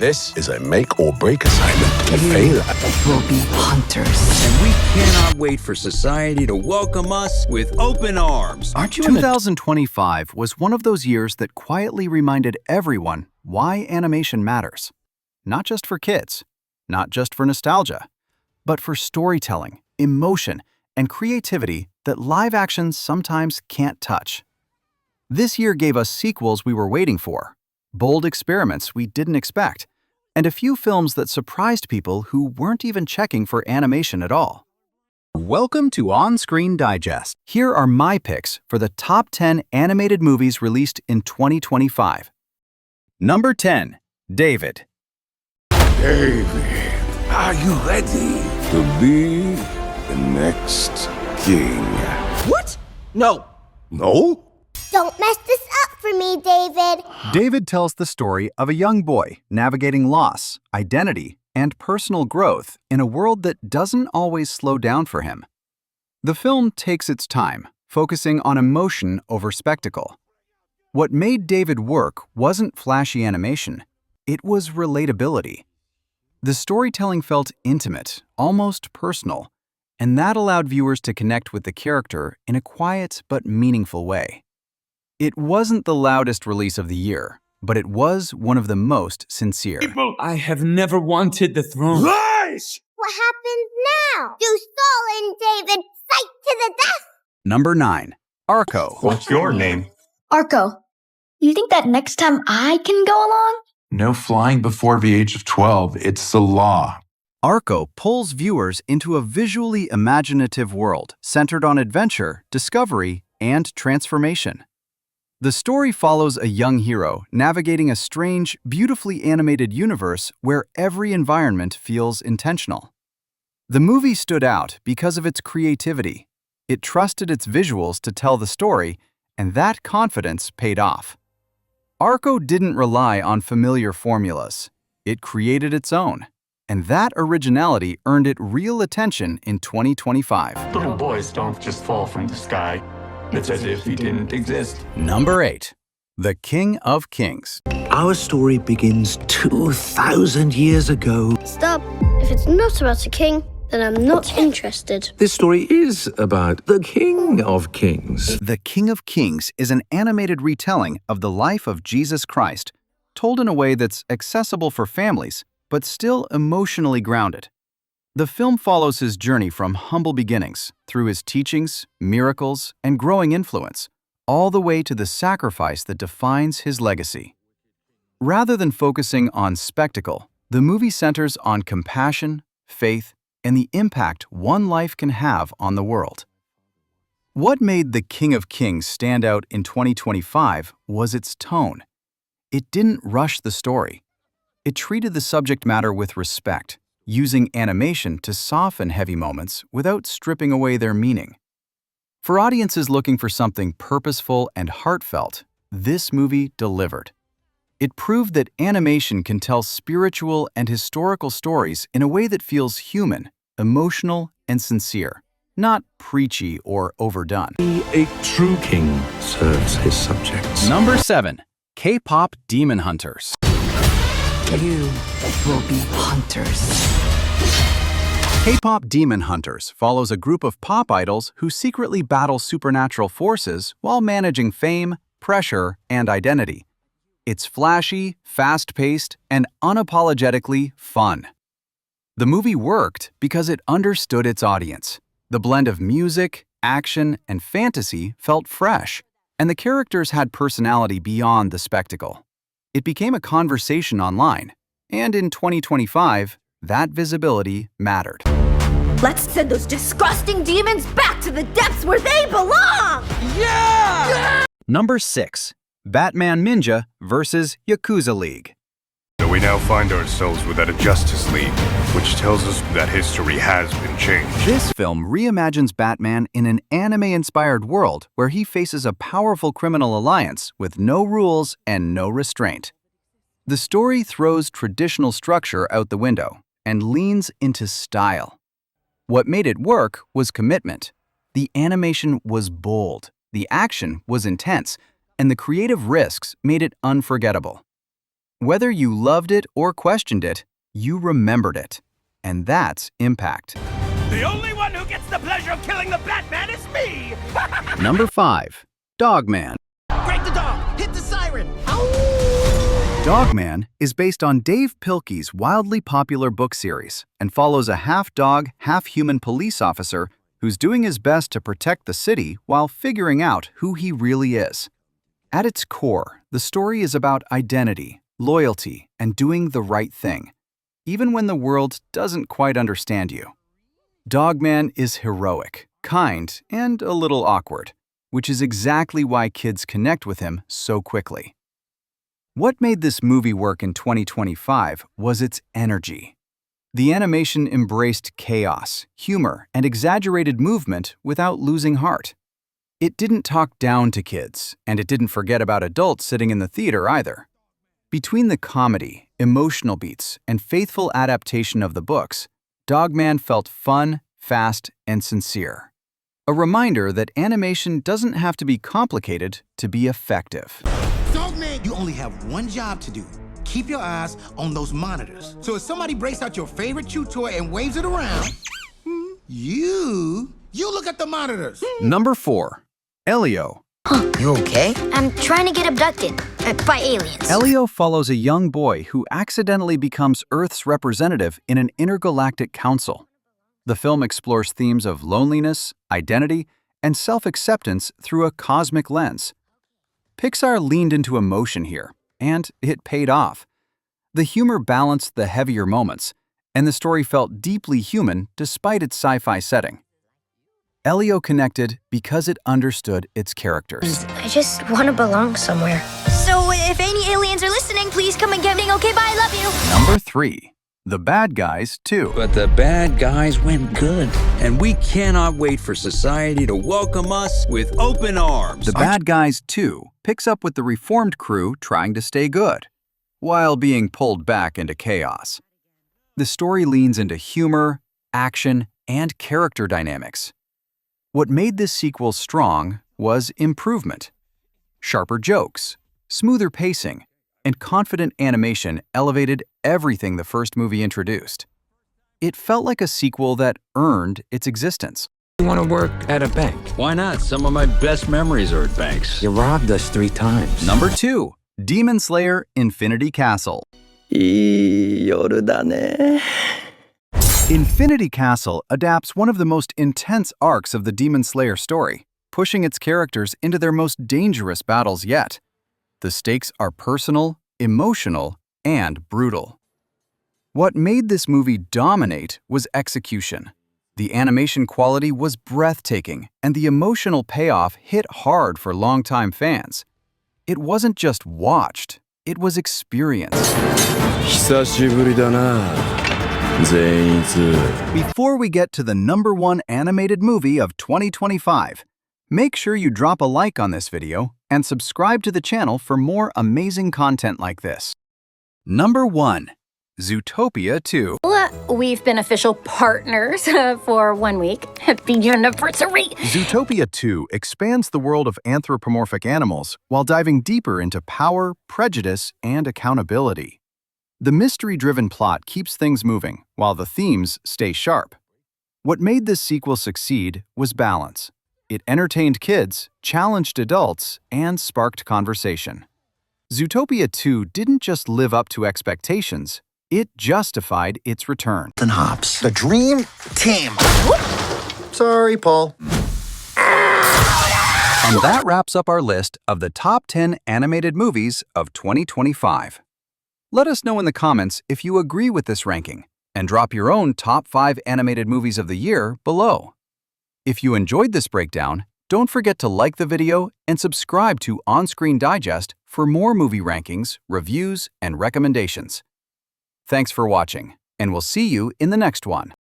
This is a make-or-break assignment. To fail We'll be hunters. And we cannot wait for society to welcome us with open arms. Aren't you 2025 was one of those years that quietly reminded everyone why animation matters. Not just for kids, not just for nostalgia, but for storytelling, emotion, and creativity that live action sometimes can't touch. This year gave us sequels we were waiting for, bold experiments we didn't expect, and a few films that surprised people who weren't even checking for animation at all. Welcome to On-Screen Digest. Here are my picks for the top 10 animated movies released in 2025. Number 10, David. David, are you ready to be the next king? What? No. No? Don't mess this up for me, David. David tells the story of a young boy navigating loss, identity, and personal growth in a world that doesn't always slow down for him. The film takes its time, focusing on emotion over spectacle. What made David work wasn't flashy animation, it was relatability. The storytelling felt intimate, almost personal, and that allowed viewers to connect with the character in a quiet but meaningful way. It wasn't the loudest release of the year, but it was one of the most sincere. I have never wanted the throne. Lies! What happens now? You stolen David, fight to the death! Number 9, Arco. What's your name? Arco, you think that next time I can go along? No flying before the age of 12. It's the law. Arco pulls viewers into a visually imaginative world centered on adventure, discovery, and transformation. The story follows a young hero navigating a strange, beautifully animated universe where every environment feels intentional. The movie stood out because of its creativity. It trusted its visuals to tell the story, and that confidence paid off. Arco didn't rely on familiar formulas. It created its own, and that originality earned it real attention in 2025. Little boys don't just fall from the sky. It's as if he didn't exist. Number 8, The King of Kings. Our story begins 2,000 years ago. Stop. If it's not about a king, then I'm not interested. This story is about the King of Kings. The King of Kings is an animated retelling of the life of Jesus Christ, told in a way that's accessible for families, but still emotionally grounded. The film follows his journey from humble beginnings, through his teachings, miracles, and growing influence, all the way to the sacrifice that defines his legacy. Rather than focusing on spectacle, the movie centers on compassion, faith, and the impact one life can have on the world. What made The King of Kings stand out in 2025 was its tone. It didn't rush the story. It treated the subject matter with respect, using animation to soften heavy moments without stripping away their meaning. For audiences looking for something purposeful and heartfelt, this movie delivered. It proved that animation can tell spiritual and historical stories in a way that feels human, emotional, and sincere, not preachy or overdone. A true king serves his subjects. Number 7, K-pop Demon Hunters. You will be hunters. K-pop Demon Hunters follows a group of pop idols who secretly battle supernatural forces while managing fame, pressure, and identity. It's flashy, fast-paced, and unapologetically fun. The movie worked because it understood its audience. The blend of music, action, and fantasy felt fresh, and the characters had personality beyond the spectacle. It became a conversation online, and in 2025, that visibility mattered. Let's send those disgusting demons back to the depths where they belong! Number 6, Batman Ninja vs. Yakuza League. So we now find ourselves without a Justice League, which tells us that history has been changed. This film reimagines Batman in an anime-inspired world where he faces a powerful criminal alliance with no rules and no restraint. The story throws traditional structure out the window and leans into style. What made it work was commitment. The animation was bold, the action was intense, and the creative risks made it unforgettable. Whether you loved it or questioned it, you remembered it. And that's impact. The only one who gets the pleasure of killing the Batman is me! Number 5. Dogman. Break the dog! Hit the siren! Dogman is based on Dave Pilkey's wildly popular book series and follows a half-dog, half-human police officer who's doing his best to protect the city while figuring out who he really is. At its core, the story is about identity, loyalty, and doing the right thing, even when the world doesn't quite understand you. Dogman is heroic, kind, and a little awkward, which is exactly why kids connect with him so quickly. What made this movie work in 2025 was its energy. The animation embraced chaos, humor, and exaggerated movement without losing heart. It didn't talk down to kids, and it didn't forget about adults sitting in the theater either. Between the comedy, emotional beats, and faithful adaptation of the books, Dogman felt fun, fast, and sincere. A reminder that animation doesn't have to be complicated to be effective. Dogman, you only have one job to do. Keep your eyes on those monitors. So if somebody breaks out your favorite chew toy and waves it around, you look at the monitors. Number 4. Elio. You okay? I'm trying to get abducted by aliens. Elio follows a young boy who accidentally becomes Earth's representative in an intergalactic council. The film explores themes of loneliness, identity, and self-acceptance through a cosmic lens. Pixar leaned into emotion here, and it paid off. The humor balanced the heavier moments, and the story felt deeply human despite its sci-fi setting. Elio connected because it understood its characters. I just want to belong somewhere. So if any aliens are listening, please come and get me. Okay, bye, love you. Number 3. The Bad Guys 2. But the bad guys went good, and we cannot wait for society to welcome us with open arms. The Bad Guys 2 picks up with the reformed crew trying to stay good, while being pulled back into chaos. The story leans into humor, action, and character dynamics. What made this sequel strong was improvement. Sharper jokes, smoother pacing, and confident animation elevated everything the first movie introduced. It felt like a sequel that earned its existence. You want to work at a bank? Why not? Some of my best memories are at banks. You robbed us 3 times. Number 2. Demon Slayer Infinity Castle. Infinity Castle adapts one of the most intense arcs of the Demon Slayer story, pushing its characters into their most dangerous battles yet. The stakes are personal, emotional, and brutal. What made this movie dominate was execution. The animation quality was breathtaking, and the emotional payoff hit hard for longtime fans. It wasn't just watched, it was experienced. Before we get to the number 1 animated movie of 2025, make sure you drop a like on this video and subscribe to the channel for more amazing content like this. Number 1. Zootopia 2. We've been official partners for 1 week. Happy anniversary! Zootopia 2 expands the world of anthropomorphic animals while diving deeper into power, prejudice, and accountability. The mystery-driven plot keeps things moving, while the themes stay sharp. What made this sequel succeed was balance. It entertained kids, challenged adults, and sparked conversation. Zootopia 2 didn't just live up to expectations, it justified its return. And Hops, the dream team. Sorry, Paul. And that wraps up our list of the top 10 animated movies of 2025. Let us know in the comments if you agree with this ranking, and drop your own top 5 animated movies of the year below. If you enjoyed this breakdown, don't forget to like the video and subscribe to On-Screen Digest for more movie rankings, reviews, and recommendations. Thanks for watching, and we'll see you in the next one.